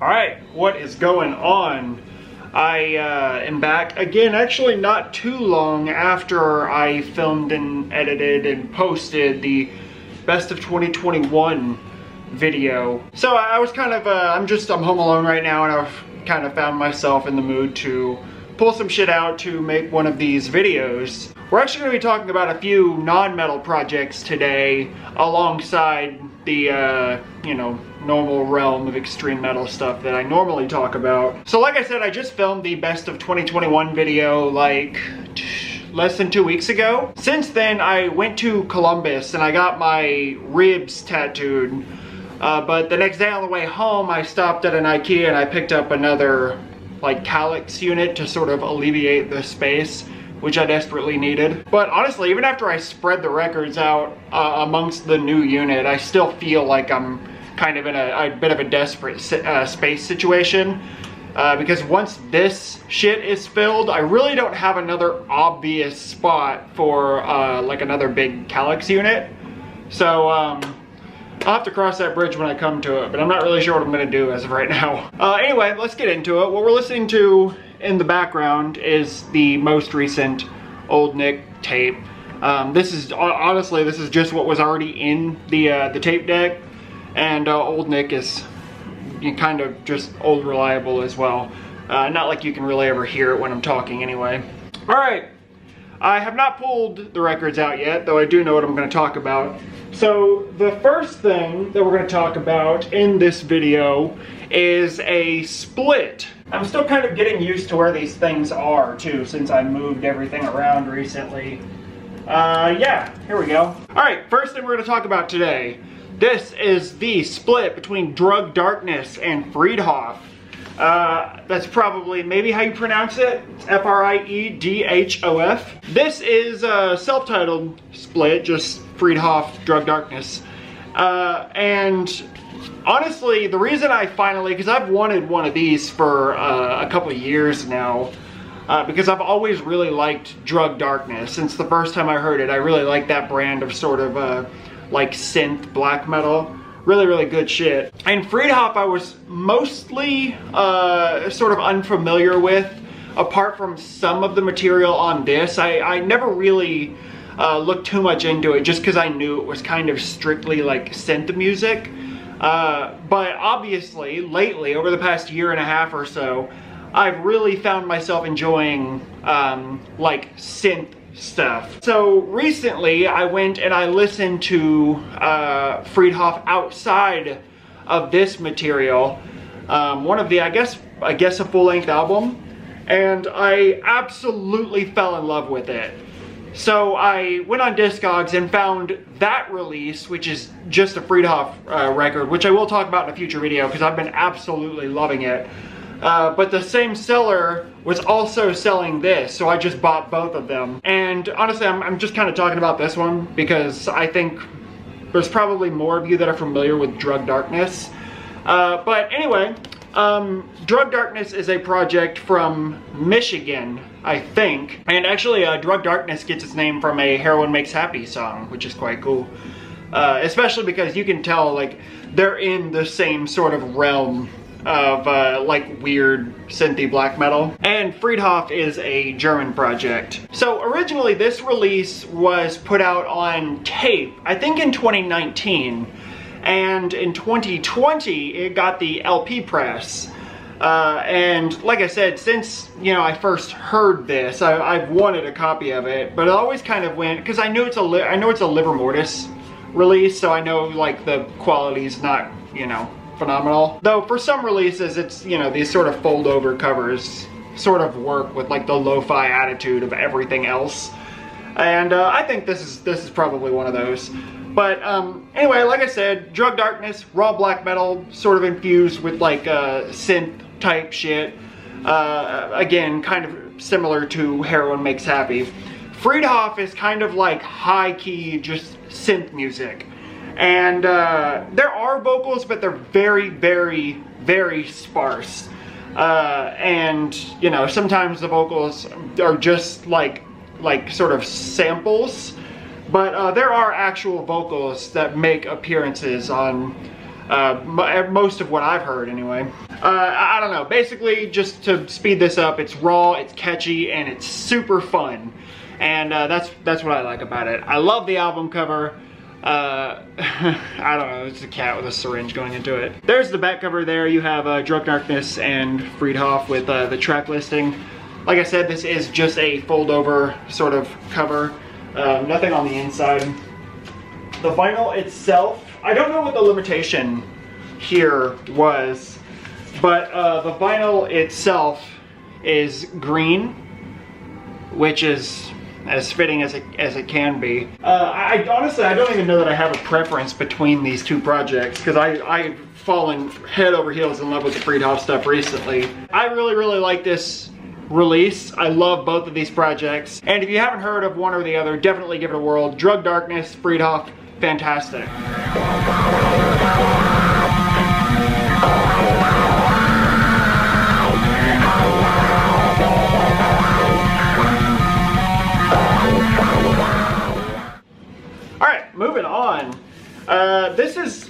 Alright, what is going on? I am back again, actually not too long after I filmed and edited and posted the Best of 2021 video. So I was kind of, I'm home alone right now, and I've kind of found myself in the mood to pull some shit out to make one of these videos. We're actually going to be talking about a few non-metal projects today, alongside the, you know, normal realm of extreme metal stuff that I normally talk about. So like I said, I just filmed the Best of 2021 video like less than 2 weeks ago. Since then, I went to Columbus and I got my ribs tattooed. But the next day on the way home, I stopped at an IKEA and I picked up another like calyx unit to sort of alleviate the space, which I desperately needed. But honestly, even after I spread the records out amongst the new unit, I still feel like I'm kind of in a bit of a desperate space situation. Because once this shit is filled, I really don't have another obvious spot for like another big calyx unit. So I'll have to cross that bridge when I come to it, but I'm not really sure what I'm gonna do as of right now. Anyway, let's get into it. What we're listening to in the background is the most recent Old Nick tape. This is, honestly, this is just what was already in the tape deck, and Old Nick is kind of just old reliable as well. Not like you can really ever hear it when I'm talking anyway. Alright, I have not pulled the records out yet, though I do know what I'm going to talk about. So the first thing that we're going to talk about in this video is a split. I'm still kind of getting used to where these things are too, since I moved everything around recently. Yeah, here we go. Alright, first thing we're going to talk about today. This is the split between Drug Darkness and Friedhof. That's probably maybe how you pronounce it. It's F-R-I-E-D-H-O-F. This is a self-titled split, just Friedhof, Drug Darkness. And honestly, the reason I finally, because I've wanted one of these for a couple of years now, because I've always really liked Drug Darkness. Since the first time I heard it, I really liked that brand of sort of like synth black metal. Really, really good shit. And Friedhof I was mostly sort of unfamiliar with, apart from some of the material on this. I never really looked too much into it just because I knew it was kind of strictly like synth music. But obviously, lately, over the past year and a half or so, I've really found myself enjoying like synth stuff. So recently I went and I listened to Friedhof outside of this material, one of the I guess a full-length album, and I absolutely fell in love with it. So I went on Discogs and found that release, which is just a Friedhof record, which I will talk about in a future video because I've been absolutely loving it. But the same seller was also selling this, so I just bought both of them. And honestly, I'm just kind of talking about this one because I think there's probably more of you that are familiar with Drug Darkness. But anyway, Drug Darkness is a project from Michigan, I think. And actually, Drug Darkness gets its name from a Heroin Makes Happy song, which is quite cool. Especially because you can tell, like, they're in the same sort of realm of like weird synthy black metal. And Friedhof is a German project. So originally this release was put out on tape, I think in 2019, and in 2020 it got the LP press. And like I said, since, you know, I first heard this, I've wanted a copy of it, but it always kind of went, because I know it's a Liver Mortis release, so I know like the quality's not, you know, phenomenal. Though for some releases, it's, you know, these sort of fold over covers sort of work with like the lo-fi attitude of everything else. And I think this is probably one of those. But anyway, like I said, Drug Darkness, raw black metal, sort of infused with like synth type shit. Again, kind of similar to Heroin Makes Happy. Friedhof is kind of like high key, just synth music. And there are vocals, but they're very, very, very sparse. And, you know, sometimes the vocals are just like sort of samples. But there are actual vocals that make appearances on Most of what I've heard anyway. I don't know, basically just to speed this up, it's raw, it's catchy, and it's super fun. And that's what I like about it. I love the album cover. I don't know, it's a cat with a syringe going into it. There's the back cover there. You have Drug Darkness and Friedhof with the track listing. Like I said, this is just a fold over sort of cover. Nothing on the inside. The vinyl itself, I don't know what the limitation here was, but the vinyl itself is green, which is as fitting as it can be. I honestly, I don't even know that I have a preference between these two projects, because I've fallen head over heels in love with the Friedhof stuff recently. I really like this release. I love both of these projects, and if you haven't heard of one or the other, definitely give it a whirl. Drug Darkness, Friedhof, fantastic. Moving on, this is,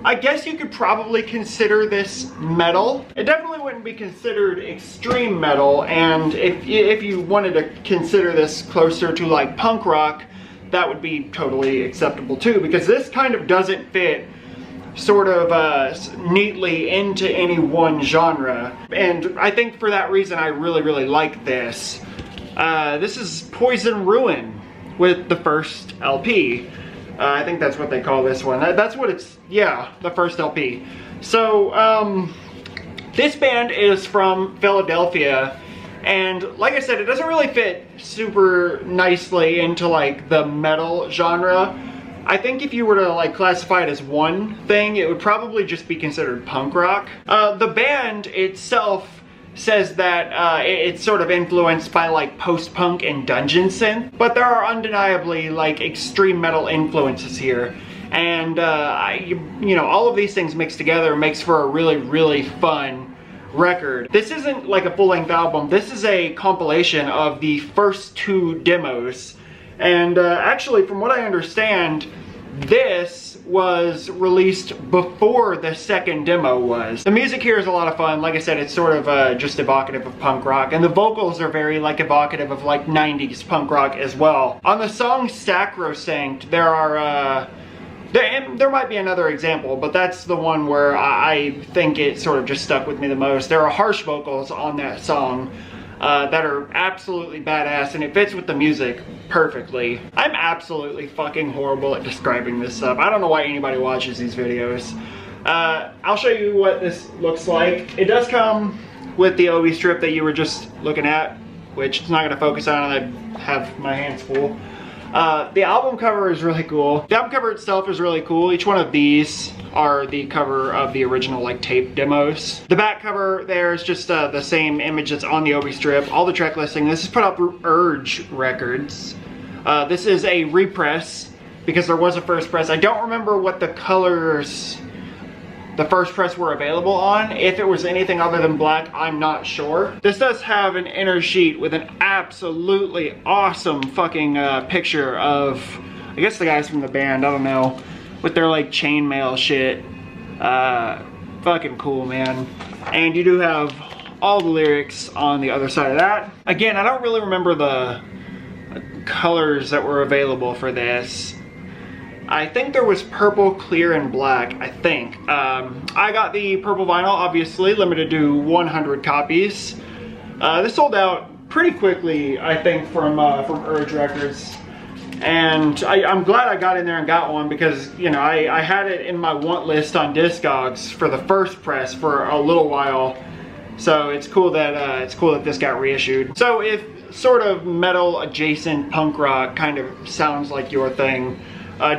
I guess you could probably consider this metal. It definitely wouldn't be considered extreme metal, and if you wanted to consider this closer to like punk rock, that would be totally acceptable too, because this kind of doesn't fit sort of neatly into any one genre. And I think for that reason I really like this. This is Poison Ruin with the first LP. I think that's what they call this one. That's what it's, yeah, the first LP. So, this band is from Philadelphia, and like I said, it doesn't really fit super nicely into like the metal genre. I think if you were to like classify it as one thing, it would probably just be considered punk rock. The band itself says that it's sort of influenced by like post-punk and dungeon synth, but there are undeniably like extreme metal influences here, and you know, all of these things mixed together makes for a really fun record. This isn't like a full-length album. This is a compilation of the first two demos, and actually, from what I understand, this was released before the second demo was. The music here is a lot of fun. Like I said, it's sort of just evocative of punk rock, and the vocals are very like evocative of like 90s punk rock as well. On the song Sacrosanct, there are there might be another example, but that's the one where I think it sort of just stuck with me the most. There are harsh vocals on that song that are absolutely badass, and it fits with the music perfectly. I'm absolutely fucking horrible at describing this stuff. I don't know why anybody watches these videos. I'll show you what this looks like. It does come with the OB strip that you were just looking at, which it's not going to focus on, and I have my hands full. The album cover is really cool. The album cover itself is really cool. Each one of these are the cover of the original like tape demos. The back cover there is just the same image that's on the OB strip. All the track listing. This is put out through Urge Records. This is a repress because there was a first press. I don't remember what the colors the first press were available on. If it was anything other than black, I'm not sure. This does have an inner sheet with an absolutely awesome fucking picture of, I guess the guys from the band, I don't know, with their like chainmail shit. Fucking cool, man. And you do have all the lyrics on the other side of that. Again, I don't really remember the colors that were available for this. I think there was purple, clear, and black, I think. I got the purple vinyl, obviously, limited to 100 copies. This sold out pretty quickly, I think, from Urge Records. And I'm glad I got in there and got one because, you know, I had it in my want list on Discogs for the first press for a little while. So it's cool that this got reissued. So if sort of metal adjacent punk rock kind of sounds like your thing,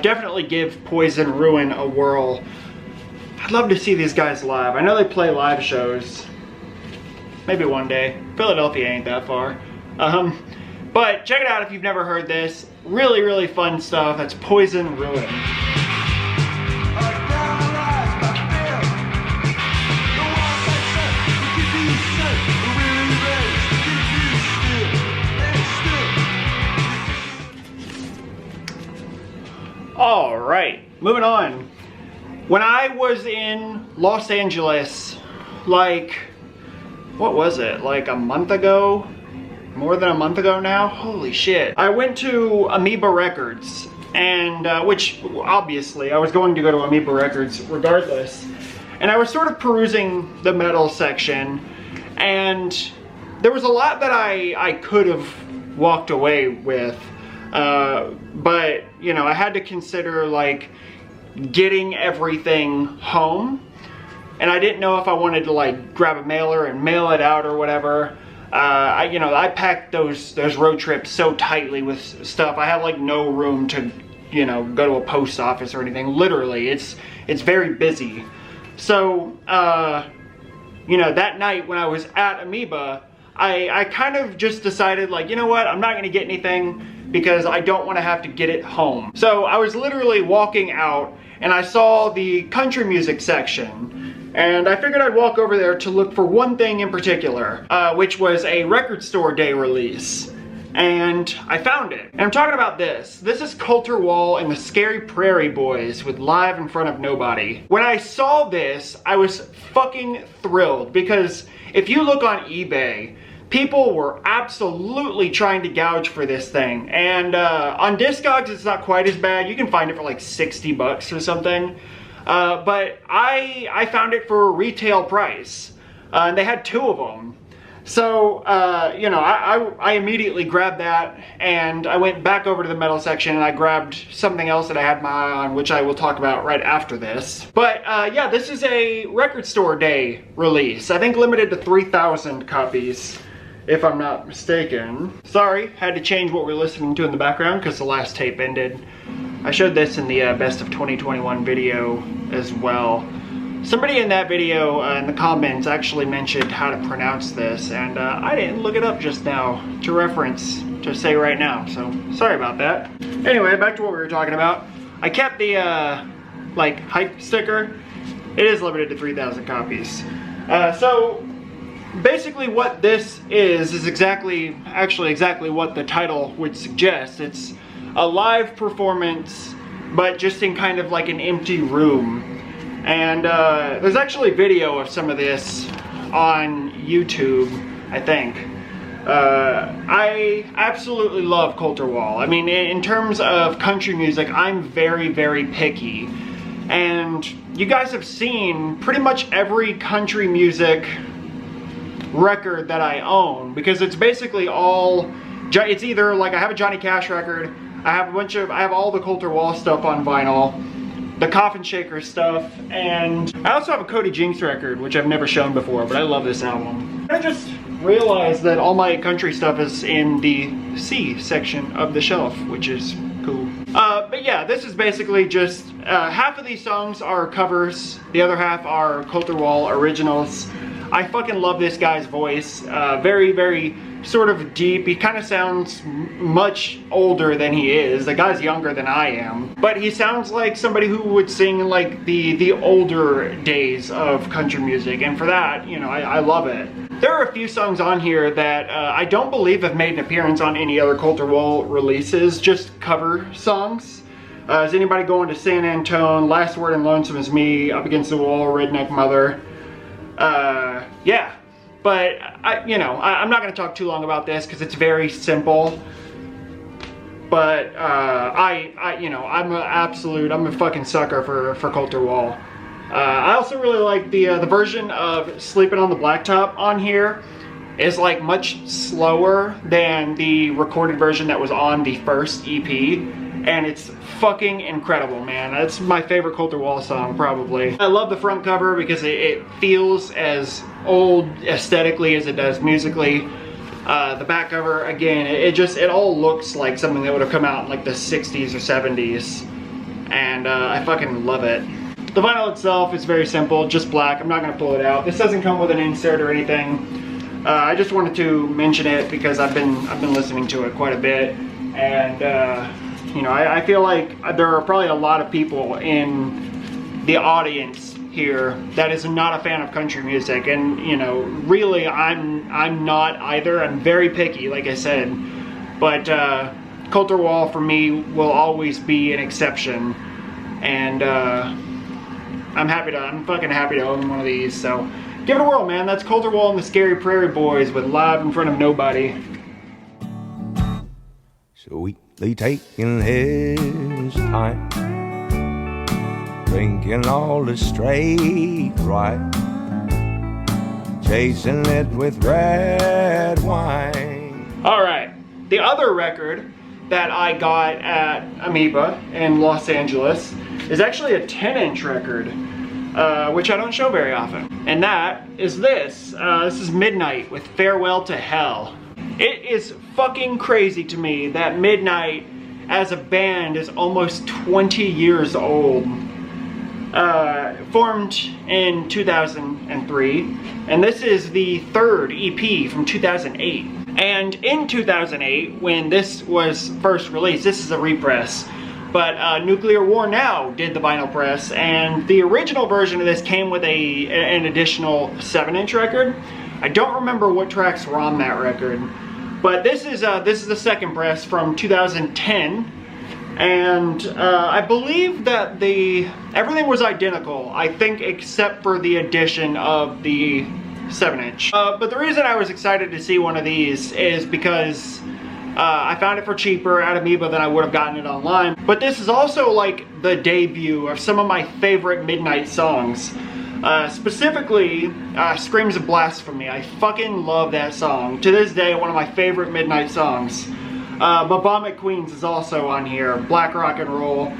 definitely give Poison Ruin a whirl. I'd love to see these guys live. I know they play live shows. Maybe one day. Philadelphia ain't that far. But check it out if you've never heard this. Really, really fun stuff. That's Poison Ruin. All right, moving on. When I was in Los Angeles, like, what was it, like a month ago? More than a month ago now? Holy shit. I went to Amoeba Records, and which obviously I was going to go to Amoeba Records regardless. And I was sort of perusing the metal section, and there was a lot that I could have walked away with. But, you know, I had to consider like getting everything home. And I didn't know if I wanted to like grab a mailer and mail it out or whatever. I packed those road trips so tightly with stuff. I have like no room to, you know, go to a post office or anything. Literally, it's very busy. So, you know, that night when I was at Amoeba, I kind of just decided like, you know what, I'm not gonna get anything because I don't want to have to get it home. So I was literally walking out and I saw the country music section, and I figured I'd walk over there to look for one thing in particular, which was a record store day release. And I found it. And I'm talking about this. This is Coulter Wall and the Scary Prairie Boys with Live in Front of Nobody. When I saw this, I was fucking thrilled, because if you look on eBay, people were absolutely trying to gouge for this thing. And on Discogs, it's not quite as bad. You can find it for like 60 bucks or something. But I found it for a retail price. And they had 2 of them. So, you know, I immediately grabbed that, and I went back over to the metal section and I grabbed something else that I had my eye on, which I will talk about right after this. But, yeah, this is a record store day release. I think limited to 3,000 copies, if I'm not mistaken. Sorry, had to change what we're listening to in the background because the last tape ended. I showed this in the Best of 2021 video as well. Somebody in that video in the comments actually mentioned how to pronounce this, and I didn't look it up just now to reference, to say right now, so sorry about that. Anyway, back to what we were talking about. I kept the, like, hype sticker. It is limited to 3,000 copies. So, basically what this is exactly what the title would suggest. It's a live performance, but just in kind of like an empty room. And there's actually video of some of this on YouTube, I think. I absolutely love Coulter Wall. I mean, in terms of country music, I'm very, very picky. And you guys have seen pretty much every country music record that I own, because it's basically all, it's either like I have a Johnny Cash record, I have all the Coulter Wall stuff on vinyl, the Coffin Shaker stuff, and I also have a Cody Jinks record, which I've never shown before, but I love this album. I just realized that all my country stuff is in the C section of the shelf, which is cool. But yeah, this is basically just, half of these songs are covers, the other half are Coulter Wall originals. I fucking love this guy's voice, very, very sort of deep. He kind of sounds much older than he is. The guy's younger than I am, but he sounds like somebody who would sing like the older days of country music, and for that, you know, I love it. There are a few songs on here that I don't believe have made an appearance on any other Coulter Wall releases, just cover songs. Is Anybody Going to San Antone, Last Word and Lonesome Is Me, Up Against the Wall, Redneck Mother. Yeah. But, I'm not going to talk too long about this because it's very simple. But, I'm a fucking sucker for Coulter Wall. I also really like the version of Sleeping on the Blacktop on here is like much slower than the recorded version that was on the first EP. And it's fucking incredible, man. That's my favorite Coulter Wall song, probably. I love the front cover because it feels as old aesthetically as it does musically. The back cover, again, it all looks like something that would have come out in like the 60s or 70s. And I fucking love it. The vinyl itself is very simple, just black. I'm not gonna pull it out. This doesn't come with an insert or anything. I just wanted to mention it because I've been listening to it quite a bit. And I feel like there are probably a lot of people in the audience here that is not a fan of country music, and really I'm not either. I'm very picky, like I said, but Coulter Wall for me will always be an exception. And I'm fucking happy to own one of these. So give it a whirl, man. That's Coulter Wall and the Scary Prairie Boys with Live in Front of Nobody. Sweetly taking his time, thinking all is straight right, chasing it with red wine. All right, the other record that I got at Amoeba in Los Angeles is actually a 10-inch record, which I don't show very often. And that is this. This is Midnight with Farewell to Hell. It is fucking crazy to me that Midnight as a band is almost 20 years old. Formed in 2003, and this is the third EP from 2008. And in 2008, when this was first released, this is a repress, but Nuclear War Now did the vinyl press, and the original version of this came with an additional 7-inch record. I don't remember what tracks were on that record, but this is the second press from 2010, and I believe that everything was identical, I think, except for the addition of the 7-inch. But the reason I was excited to see one of these is because I found it for cheaper at Amoeba than I would have gotten it online. But this is also like the debut of some of my favorite Midnight songs. Specifically, Screams of Blasphemy. I fucking love that song. To this day, one of my favorite Midnight songs. But Vomit Queens is also on here. Black Rock and Roll,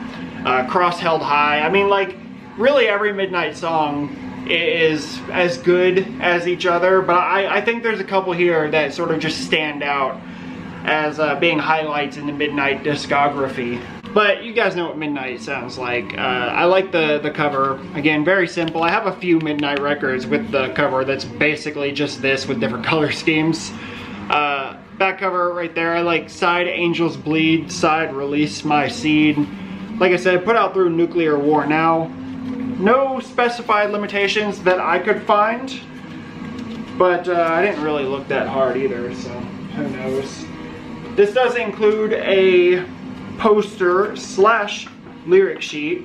Cross Held High. I mean, like, really every Midnight song is as good as each other, but I think there's a couple here that sort of just stand out as being highlights in the Midnight discography. But you guys know what Midnight sounds like. I like the cover. Again, very simple. I have a few Midnight records with the cover that's basically just this with different color schemes. Back cover right there. I like side Angels Bleed, side Release My Seed. Like I said, put out through Nuclear War Now. No specified limitations that I could find, but I didn't really look that hard either, so who knows. This does include a poster slash lyric sheet.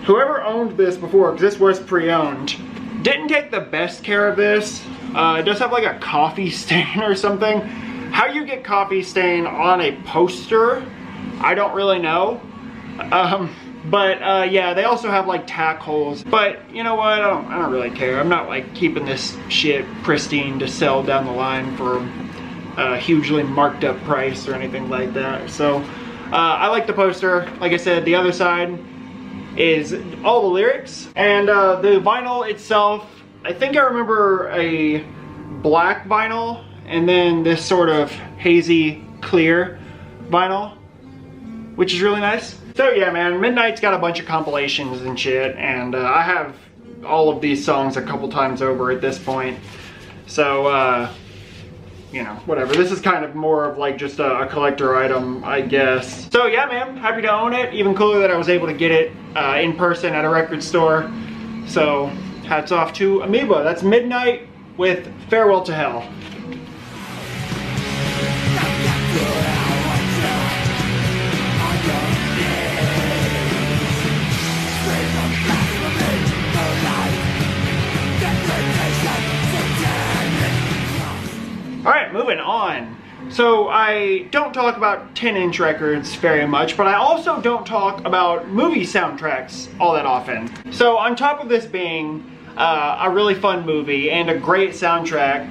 Whoever owned this before, because this was pre-owned, didn't take the best care of this. It does have like a coffee stain or something. How you get coffee stain on a poster, I don't really know. But yeah, they also have like tack holes. But you know what? I don't really care. I'm not like keeping this shit pristine to sell down the line for a hugely marked up price or anything like that. So I like the poster. Like I said, the other side is all the lyrics. And the vinyl itself, I think I remember a black vinyl and then this sort of hazy clear vinyl, which is really nice. So yeah, man, Midnight's got a bunch of compilations and shit, and I have all of these songs a couple times over at this point. So, you know, whatever. This is kind of more of like just a collector item, I guess. So yeah, man, happy to own it. Even cooler that I was able to get it in person at a record store. So, hats off to Amoeba. That's Midnight with Farewell to Hell. Alright, moving on. So I don't talk about 10-inch records very much, but I also don't talk about movie soundtracks all that often. So on top of this being a really fun movie and a great soundtrack,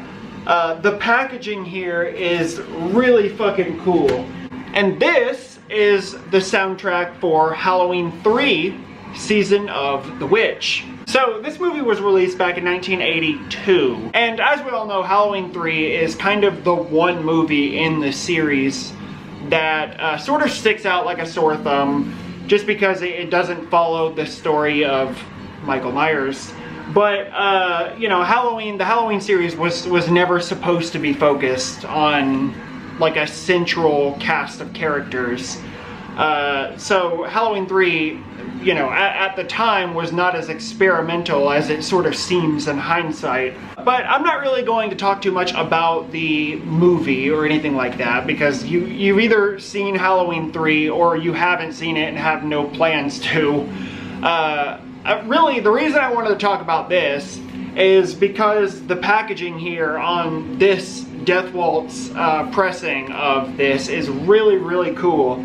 the packaging here is really fucking cool. And this is the soundtrack for Halloween 3, Season of the Witch. So this movie was released back in 1982, and as we all know, Halloween 3 is kind of the one movie in the series that sort of sticks out like a sore thumb, just because it doesn't follow the story of Michael Myers. But you know, the Halloween series was never supposed to be focused on like a central cast of characters. So Halloween 3, you know, at the time was not as experimental as it sort of seems in hindsight. But I'm not really going to talk too much about the movie or anything like that, because you've either seen Halloween 3 or you haven't seen it and have no plans to. really, the reason I wanted to talk about this is because the packaging here on this Death Waltz pressing of this is really, really cool.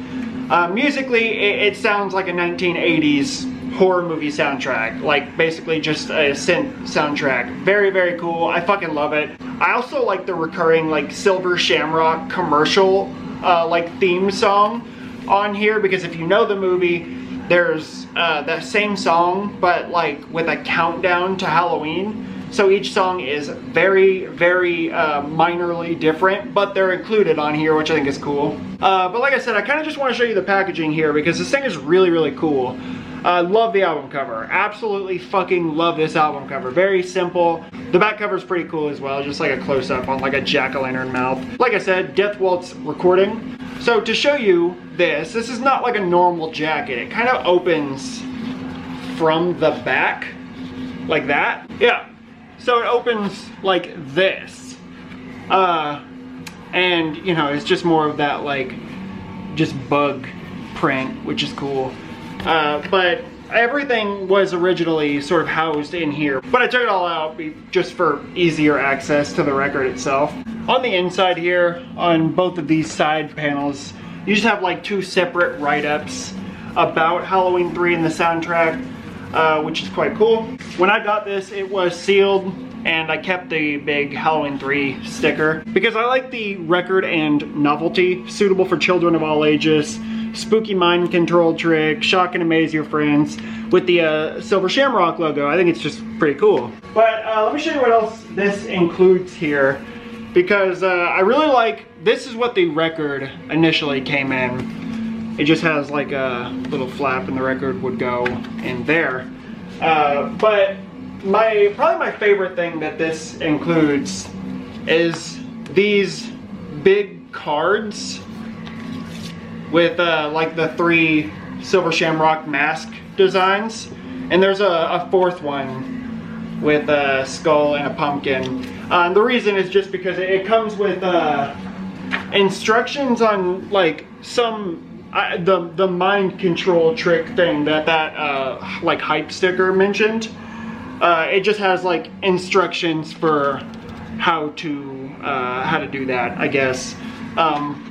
Musically, it sounds like a 1980s horror movie soundtrack, like basically just a synth soundtrack. Very, very cool. I fucking love it. I also like the recurring like Silver Shamrock commercial like theme song on here, because if you know the movie, there's that same song but like with a countdown to Halloween. So each song is very, very minorly different, but they're included on here, which I think is cool. But like I said, I kind of just want to show you the packaging here because this thing is really, really cool. Love the album cover. Absolutely fucking love this album cover. Very simple. The back cover is pretty cool as well, just like a close-up on like a jack-o'-lantern mouth. Like I said, Death Waltz recording. So to show you this is not like a normal jacket. It kind of opens from the back, like that. Yeah. So it opens like this. And you know, it's just more of that like, just bug print, which is cool. But everything was originally sort of housed in here, but I took it all out just for easier access to the record itself. On the inside here, on both of these side panels, you just have like two separate write-ups about Halloween 3 and the soundtrack, which is quite cool. When I got this, it was sealed, and I kept the big Halloween 3 sticker because I like the record and novelty, suitable for children of all ages. Spooky mind control trick, shock and amaze your friends with the Silver Shamrock logo. I think it's just pretty cool. But let me show you what else this includes here, because I really like, this is what the record initially came in. It just has like a little flap and the record would go in there. But probably my favorite thing that this includes is these big cards with like the 3 Silver Shamrock mask designs, and there's a fourth one with a skull and a pumpkin. And the reason is just because it comes with instructions on like some the mind control trick thing that like hype sticker mentioned. It just has like instructions for how to do that, I guess,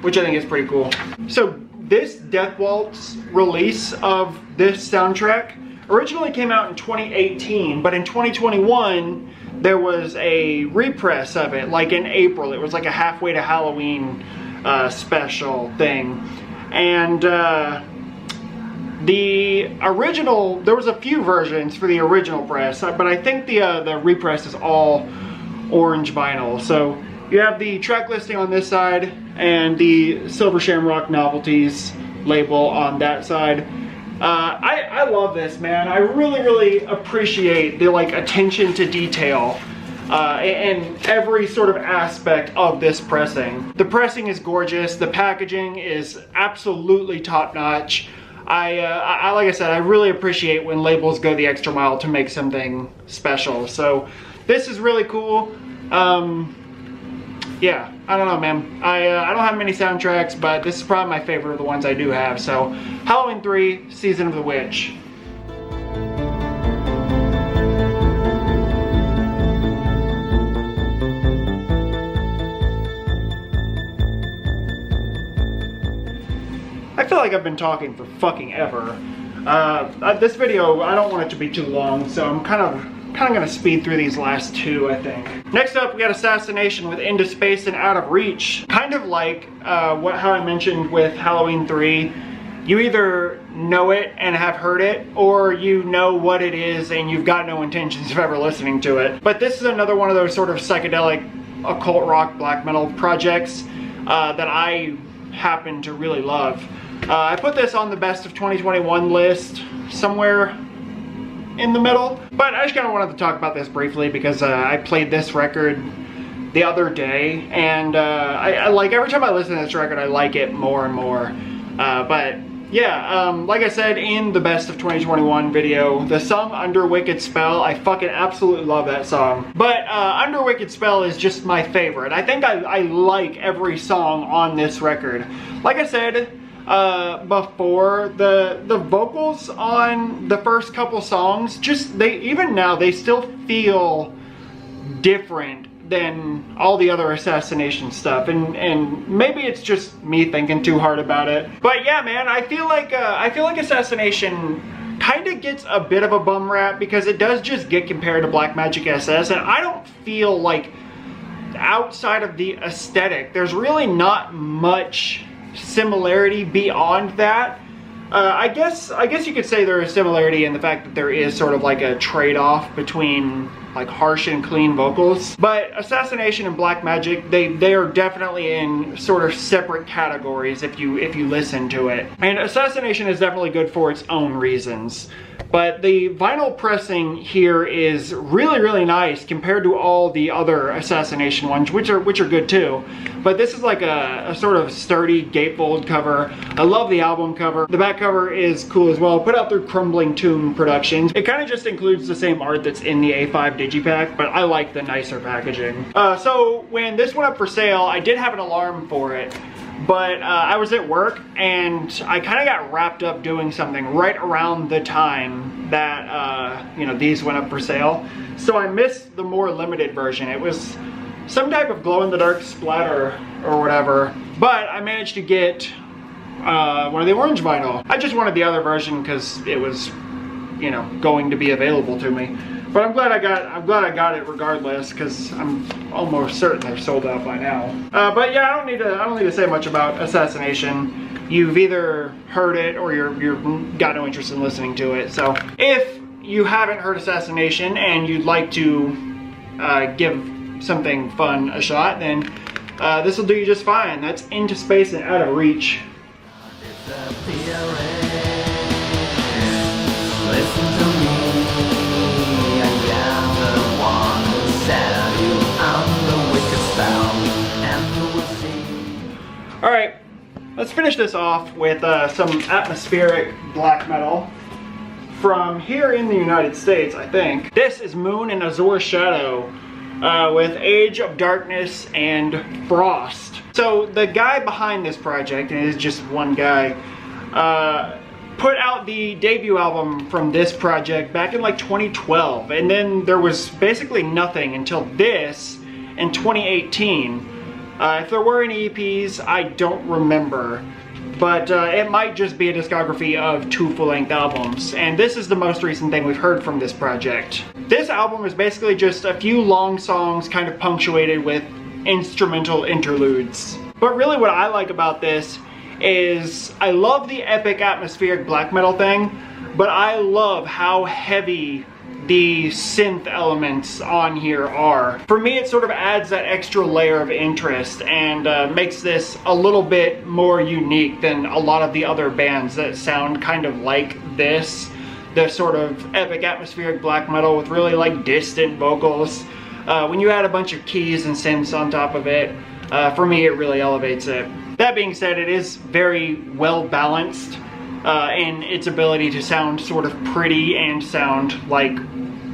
which I think is pretty cool. So this Death Waltz release of this soundtrack originally came out in 2018, but in 2021 there was a repress of it, like in April. It was like a halfway to Halloween special thing. And the original, there was a few versions for the original press, but I think the repress is all orange vinyl. So you have the track listing on this side and the Silver Shamrock Novelties label on that side. I love this, man. I really, really appreciate the like attention to detail in every sort of aspect of this pressing. The pressing is gorgeous. The packaging is absolutely top-notch. Like I said, I really appreciate when labels go the extra mile to make something special. So this is really cool. Yeah, I don't know, man. I don't have many soundtracks, but this is probably my favorite of the ones I do have. So Halloween 3, Season of the Witch. I feel like I've been talking for fucking ever. This video, I don't want it to be too long, so I'm kind of gonna speed through these last two, I think. Next up, we got Assassination with Into Space and Out of Reach. Kind of like how I mentioned with Halloween 3, you either know it and have heard it, or you know what it is and you've got no intentions of ever listening to it. But this is another one of those sort of psychedelic occult rock black metal projects that I happen to really love. I put this on the best of 2021 list, somewhere in the middle, but I just kind of wanted to talk about this briefly because I played this record the other day, and I like, every time I listen to this record I like it more and more. But yeah, like I said in the best of 2021 video, the song Under Wicked Spell, I fucking absolutely love that song. But Under Wicked Spell is just my favorite. I think I like every song on this record. Like I said, before. The vocals on the first couple songs, just even now they still feel different than all the other Assassination stuff, and maybe it's just me thinking too hard about it. But yeah, man, I feel like Assassination kind of gets a bit of a bum rap because it does just get compared to Blackmagic SS, and I don't feel like, outside of the aesthetic, there's really not much similarity beyond that. I guess you could say there is similarity in the fact that there is sort of like a trade-off between like harsh and clean vocals. But Assassination and Blackmagic, they are definitely in sort of separate categories if you listen to it. And Assassination is definitely good for its own reasons. But the vinyl pressing here is really, really nice compared to all the other Assassination ones, which are good too. But this is like a sort of sturdy gatefold cover. I love the album cover. The back cover is cool as well, put out through Crumbling Tomb Productions. It kind of just includes the same art that's in the A5 Digipack, but I like the nicer packaging. So when this went up for sale, I did have an alarm for it. But I was at work and I kind of got wrapped up doing something right around the time that you know, these went up for sale. So I missed the more limited version. It was some type of glow-in-the-dark splatter or whatever. But I managed to get one of the orange vinyl. I just wanted the other version because it was, you know, going to be available to me. But I'm glad I got it regardless, because I'm almost certain they're sold out by now. But yeah, I don't need to say much about Assassination. You've either heard it or you're got no interest in listening to it. So if you haven't heard Assassination and you'd like to give something fun a shot, then this will do you just fine. That's Into Space and Out of Reach. Alright, let's finish this off with some atmospheric black metal from here in the United States, I think. This is Moon and Azure Shadow with Age of Darkness and Frost. So the guy behind this project, and it is just one guy, put out the debut album from this project back in like 2012, and then there was basically nothing until this in 2018. If there were any EPs, I don't remember, but it might just be a discography of 2 full-length albums, and this is the most recent thing we've heard from this project. This album is basically just a few long songs kind of punctuated with instrumental interludes. But really what I like about this is I love the epic atmospheric black metal thing, but I love how heavy the synth elements on here are. For me, it sort of adds that extra layer of interest and makes this a little bit more unique than a lot of the other bands that sound kind of like this. The sort of epic atmospheric black metal with really like distant vocals. When you add a bunch of keys and synths on top of it, for me it really elevates it. That being said, it is very well balanced in its ability to sound sort of pretty and sound like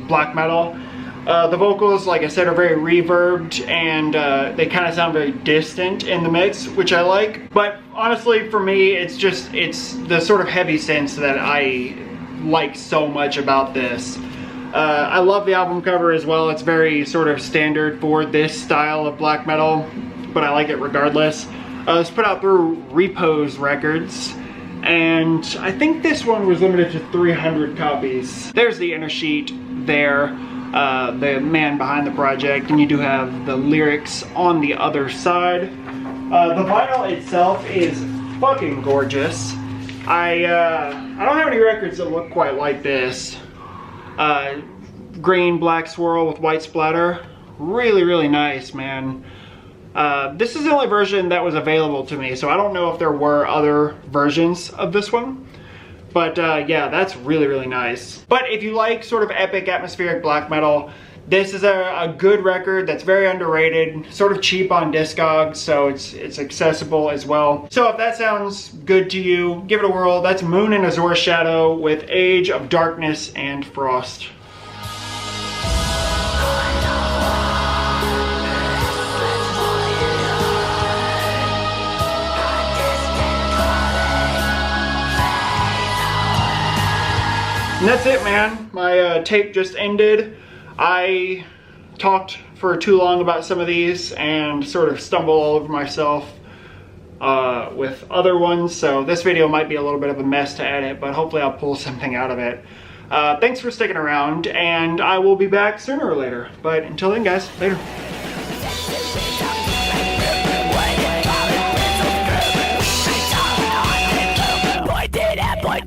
black metal. The vocals, like I said, are very reverbed and they kind of sound very distant in the mix, which I like. But honestly, for me, it's the sort of heavy synths that I like so much about this. I love the album cover as well. It's very sort of standard for this style of black metal, but I like it regardless. It's put out through Repose Records, and I think this one was limited to 300 copies. There's the inner sheet there, the man behind the project, and you do have the lyrics on the other side. The vinyl itself is fucking gorgeous. I don't have any records that look quite like this. Green, black swirl with white splatter. Really, really nice, man. This is the only version that was available to me, so I don't know if there were other versions of this one. But yeah, that's really, really nice. But if you like sort of epic atmospheric black metal, this is a good record that's very underrated, sort of cheap on Discogs, so it's accessible as well. So if that sounds good to you, give it a whirl. That's Moon and Azure Shadow with Age of Darkness and Frost. And that's it, man. My tape just ended. I talked for too long about some of these and sort of stumbled all over myself with other ones. So this video might be a little bit of a mess to edit, but hopefully I'll pull something out of it. Thanks for sticking around, and I will be back sooner or later. But until then, guys, later. Pointed at my